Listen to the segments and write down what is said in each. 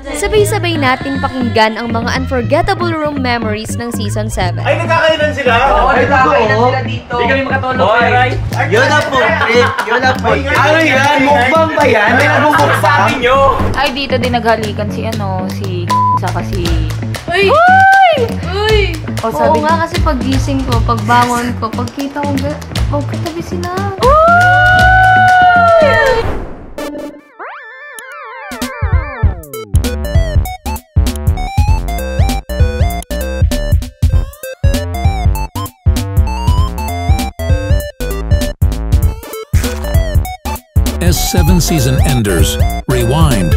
Sabay-sabay natin pakinggan ang mga unforgettable room memories ng Season 7. Ay, nagkakainan sila? Oo, nagkakainan sila dito. Hindi kami makatulog, right? Yun na po, yun na po. Ano yan? Mukbang ba yan? May nagmumukbang? Ay, dito din naghalikan si saka si... Uy! Uy! Oo nga, kasi paggising ko, pagbangon ko, pagkita ko, katabi sila. S7 season enders. Rewind.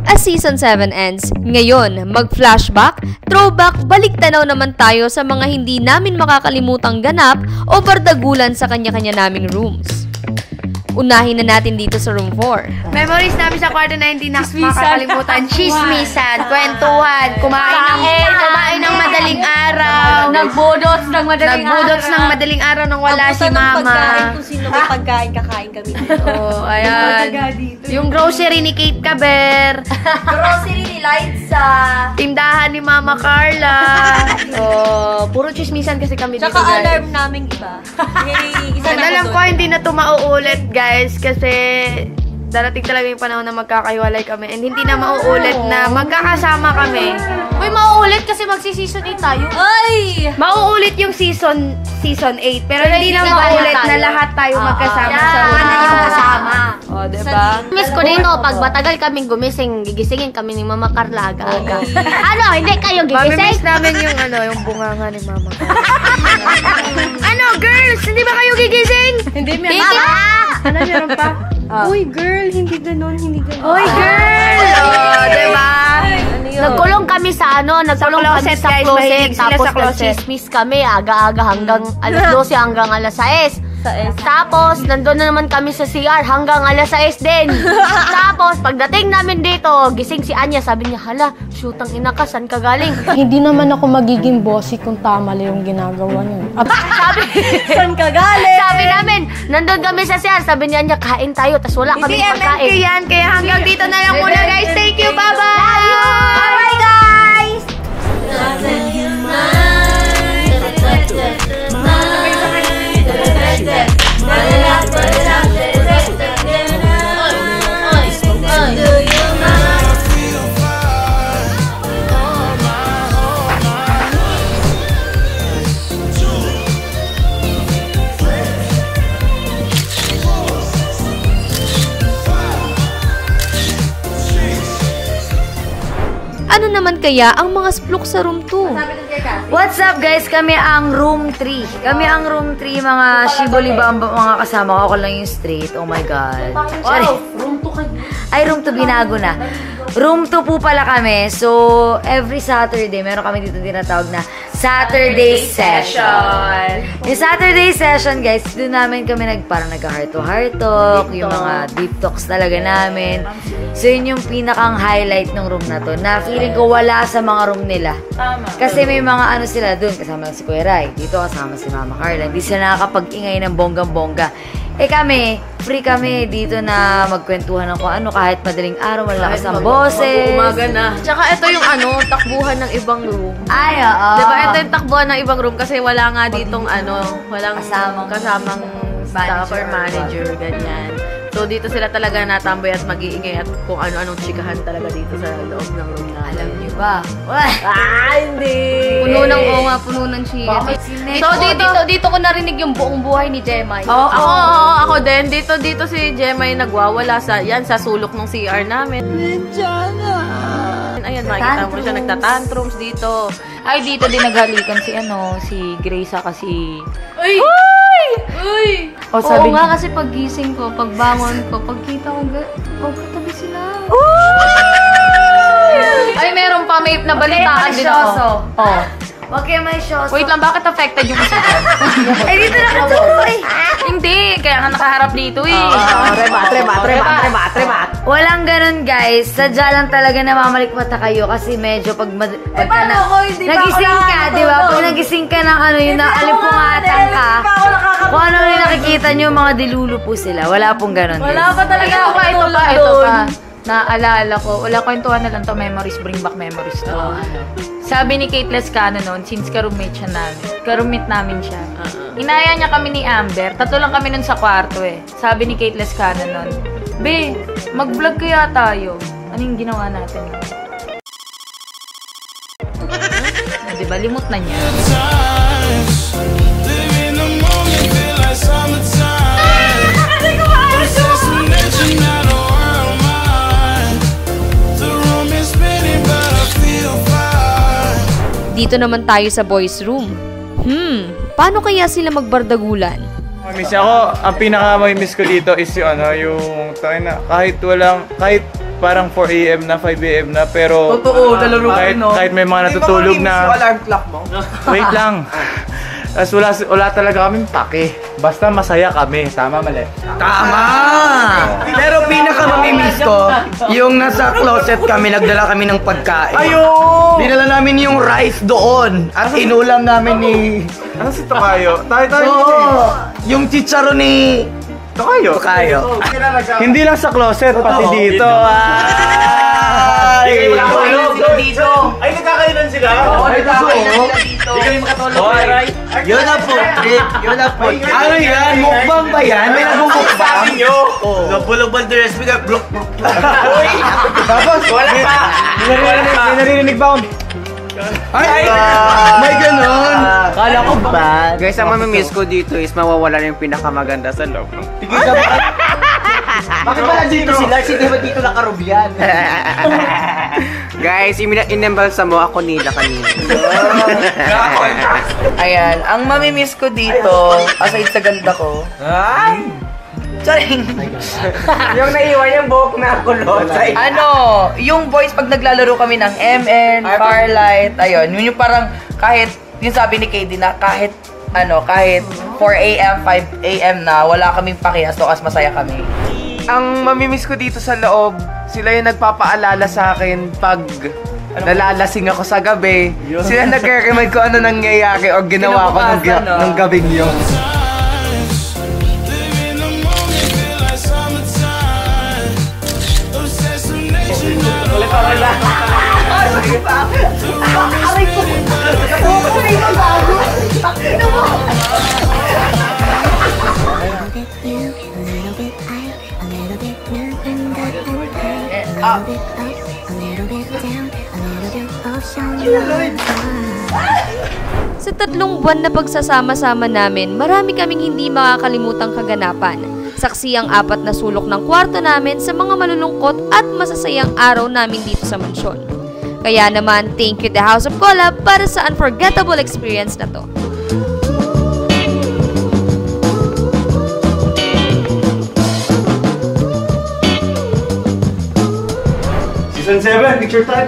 As Season 7 ends, ngayon, mag-flashback, throwback, balik tanaw naman tayo sa mga hindi namin makakalimutang ganap o bardagulan sa kanya-kanya naming rooms. Unahin na natin dito sa room 4. Memories namin sa kwarto na hindi na makakalimutan. Chismisan, kwentuhan, kumain ng madaling araw. Nagbudots ng madaling araw nang wala si mama. Kung sino may pagkain, kakain kami dito. Oh, ayan. Yung grocery ni Kate Caber. Grocery ni Liza. Tindahan ni Mama Carla. Oh, puro chismisan kasi kami dito, Tsaka guys. alarm namin iba. Alam ko, hindi na ito mauulit, guys, kasi darating talaga yung panahon na magkakahiwalay kami and hindi na mauulit na magkakasama kami. Uy, mauulit kasi magsi-season 8 tayo. Ay! Mauulit yung season 8, pero hindi na mauulit na lahat tayo magkasama sa kasama. O, diba? Miss ko dito, pag matagal kaming gumising, gigisingin kami ni Mama Carla aga-aga. Ano, hindi kayo gigising? Mamimiss namin yung bunganga ni Mama Ano, girls? Hindi ba kayo gigising? Hindi, Mama! Ano, meron pa? Uy, girl, hindi ganon. Uy, girl! Oh, diba? Nagkulong kami sa nagkulong kami sa guys, closet. mahilig sila Tapos sa closet. nag-chismis kami aga-aga hanggang alas 12 hanggang alas 6. Tapos, nandun na naman kami sa CR hanggang alas 6 din. Tapos, pagdating namin dito, gising si Anya, sabi niya, hala, shootang ina ka, saan ka galing? Hindi naman ako magiging bossy kung tama lang yung ginagawa niyo. Sabi, Saan ka galing? sabi namin, nandun kami sa CR, sabi niya, kain tayo, tapos wala Hindi, kami MMK pagkain. yan. Kaya hanggang dito na lang muna, guys. Thank you. Bye-bye! Bye, guys! Ano naman kaya ang mga spluk sa room 2? What's up, guys? Kami ang room 3. Kami ang room 3, mga shiboli-bamba, mga kasama ko. Ako lang yung straight. Oh my God. Sorry. Room 2 kayo. Ay, room 2 binago na. Room 2 po pala kami. So, every Saturday, meron kami dito tinatawag na Saturday Session. Yung Saturday Session, guys, doon namin kami parang nag-heart-to-heart talk, yung mga deep talks talaga namin. So, yun yung pinakang highlight ng room na to, na feeling ko wala sa mga room nila. Kasi may mga ano sila doon, kasama lang si Kuya Rai, dito kasama si Mama Carla. Hindi sila nakakapag-ingay ng bonggang-bongga. Eh kami, free kami dito na magkwentuhan ng kung ano, kahit madaling araw, malakas ang boses. Umaga na. Tsaka ito yung takbuhan ng ibang room. Ay, oo. Diba, ito yung takbuhan ng ibang room kasi wala nga ditong walang kasamang staff or manager, ganyan. So, dito sila talaga natamboy at mag-iingay at kung ano-anong chikahan talaga dito sa loob ng room na. Alam niyo ba? Hindi! Puno ng chika. So, dito ko narinig yung buong buhay ni Jemay. Ako din. Dito si Jemay nagwawala sa sulok ng CR namin. Ayan, makikita mo siya nagtatantrums dito. Ay, dito din naghalikan si Grace kasi... Uy! O, Oo nga, kasi paggising ko, pagbangon ko, pagkita ko, katabi sila. Ay, meron pa, may nabalitaan din ako. Huwag kayo may shows. Wait lang, bakit affected yung isa? Ay, dito nakatuloy. Hindi, kaya nga nakaharap dito eh. Remat. Walang ganun, guys. Sadya lang talaga namamalikmata kayo kasi medyo pag nagising ka, di ba? Pag nagising ka ng ano, yung naaalimpungatan ka, kung ano yung nakikita nyo, mga dilulu po sila. Wala pong ganun, guys. Wala pa talaga ako Ito pa. Naalala ko, wala kwentuhan na lang to, memories bring back memories to. Sabi ni Kate Lescano noon, since ka-roommate siya namin, ka-roommate namin siya. Inaya niya kami ni Amber, tatlo lang kami nun sa kwarto eh. Sabi ni Kate Lescano noon, Be, mag-vlog kaya tayo. Ano yung ginawa natin? Diba, limot na niya. Dito naman tayo sa boys room. Paano kaya sila magbardagulan? Miss ako, ang pinaka-miss ko dito is yung ano, yung kahit parang 4 AM na, 5 AM na, pero totoo, lalaro ka, no? Kahit may mga natutulog na, alarm clock mo? wait lang. Tapos wala talaga kaming pake. Basta masaya kami. Tama, mali? Tama! Pero pinaka-mamimiss ko, yung nasa closet kami, nagdala kami ng pagkain. Ayun! Dinala namin yung rice doon at inulam namin ni... Ano si Tokayo? Tayo Oo! Yung chicharo ni... Tokayo? Tokayo. Hindi lang sa closet, pati dito. Ay! Dito! Ay, nagkakainan sila? Oo, nagkakainan sila dito. Hindi kami makatulog. Yun ang food trip. Yun ang food trip. Ano yan? Mukbang ba yan? May nagmumukbang? nyo! Bulog ba the rest? Blok. Tapos, wala pa! May naririnig ba akong... Ay! May ganon! Kala ko ba? Guys, ang mamimiss ko dito is mawawala na yung pinakamaganda sa loob. Tigil ka ba? Bakit ba nandito sila? Hindi ba dito nakarubyan? Guys, inembalsa mo ako nila kanina. Ayan, ang mamimiss ko dito, aside sa ganda ko. Ay! Charing! Yung naiwan yung buhok na kulot. Ano, yung boys pag naglalaro kami ng MN, Farlight, ayun, yun yung parang kahit, yung sabi ni KD na kahit 4 AM, 5 AM na, wala kaming pakias, so as masaya kami. Ang mamimiss ko dito sa loob, sila yung nagpapaalala sa akin pag nalalasing ako sa gabi. Sila nagre-remind ko ano nangyayari o ginawa ko ng gabing yun. Sa 3 buwan na pagsasama-sama namin, marami kaming hindi makakalimutang kaganapan. Saksi ang 4 na sulok ng kwarto namin sa mga malulungkot at masasayang araw namin dito sa mansyon. Kaya naman, thank you The House of Collab para sa unforgettable experience na to. Season 7, picture tayo.